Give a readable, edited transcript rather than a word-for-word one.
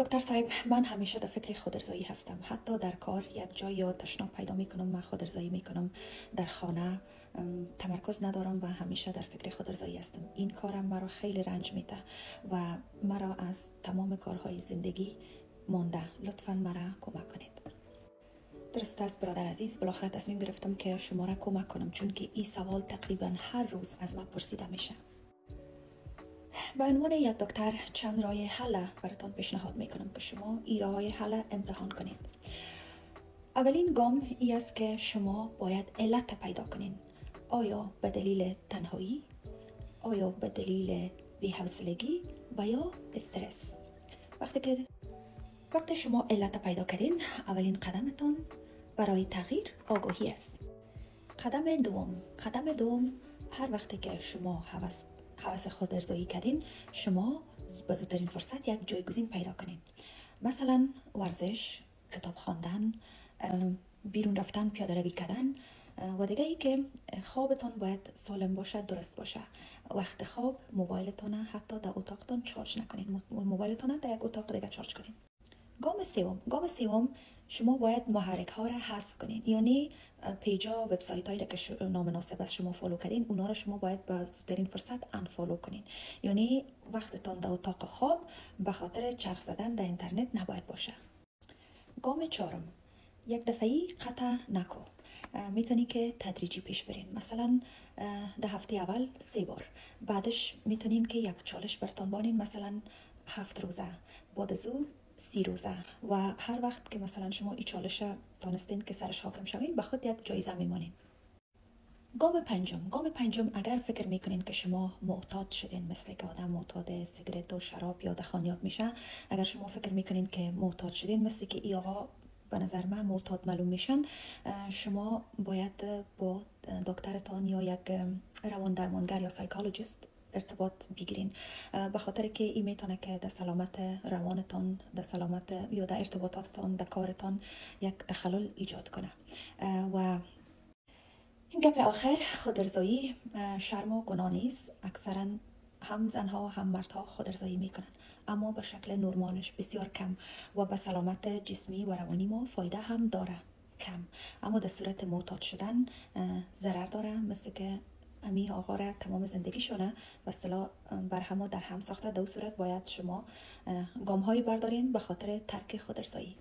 دکتر صاحب، من همیشه در فکر خودارضایی هستم. حتی در کار یک جای یا تشناب پیدا میکنم، من خودارضایی میکنم. در خانه تمرکز ندارم و همیشه در فکر خودارضایی هستم. این کارم مرا خیلی رنج میده و مرا از تمام کارهای زندگی مانده. لطفاً مرا کمک کنید. درست است برادر عزیز، بالاخره تصمیم گرفتم که شما را کمک کنم، چون که این سوال تقریبا هر روز از من پرسیده میشه. به عنوان یک دکتر چند راه حل براتون پیشنهاد میکنم که شما این راه حل امتحان کنید. اولین گام این است که شما باید علت پیدا کنین. آیا به دلیل تنهایی، آیا به دلیل بی‌حوصلگی و یا استرس؟ وقتی شما علت پیدا کردین، اولین قدمتون برای تغییر آگاهی است. قدم دوم هر وقتی که شما حوث خودارضایی کردین، شما به زودترین فرصت یک جایگزین پیدا کنین. مثلا ورزش، کتاب خواندن، بیرون رفتن، پیاده روی کردن و دیگه ای که خوابتان باید سالم باشه، درست باشه. وقت خواب موبایلتون حتی در اتاقتان چارج نکنین، موبایلتون در یک اتاق دیگه چارج کنین. گام سوم شما باید محرک ها را حذف کنین، یعنی پیجا، وبسایت هایی که نامناسب از شما فالو کردین، اونا را شما باید به زودترین فرصت انفالو کنین. یعنی وقتتان در اتاق خواب به خاطر چرخ زدن در اینترنت نباید باشه. گام چهارم، یک دفعی قطع نکو. میتونی که تدریجی پیش برین. مثلا در هفته اول 3 بار، بعدش میتونین که یک چالش برتان بانین، مثلا 7 روزه، بعد از او 30 روزه. و هر وقت که مثلا شما این چالش تانستین که سرش حاکم شوین، به خود یک جایزه میمانین. گام پنجم اگر فکر میکنین که شما معتاد شدین، مثل که آدم معتاد سیگرت و شراب یا دخانیات میشه، اگر شما فکر میکنین که معتاد شدین، مثل که ای آقا به نظر من معتاد معلوم میشن، شما باید با دکترتان یا یک روان درمانگر یا سایکولوژیست ارتباط بگیرین، به خاطر که این میتونه که در سلامت روانتان، در سلامت یا در ارتباطاتتان، در کارتان یک تخلل ایجاد کنه. و این گپ آخر، خودارضایی شرم و گناه نیست. اکثرا هم زنها هم مردها خودارضایی میکنن، اما به شکل نرمالش بسیار کم و به سلامت جسمی و روانی ما فایده هم داره کم، اما در صورت معتاد شدن ضرر داره، مثل که امی آقا را تمام زندگیشونه به اصطلاح بر هم و در هم ساخته. در صورت باید شما گام هایی بردارین به خاطر ترک خودارضایی.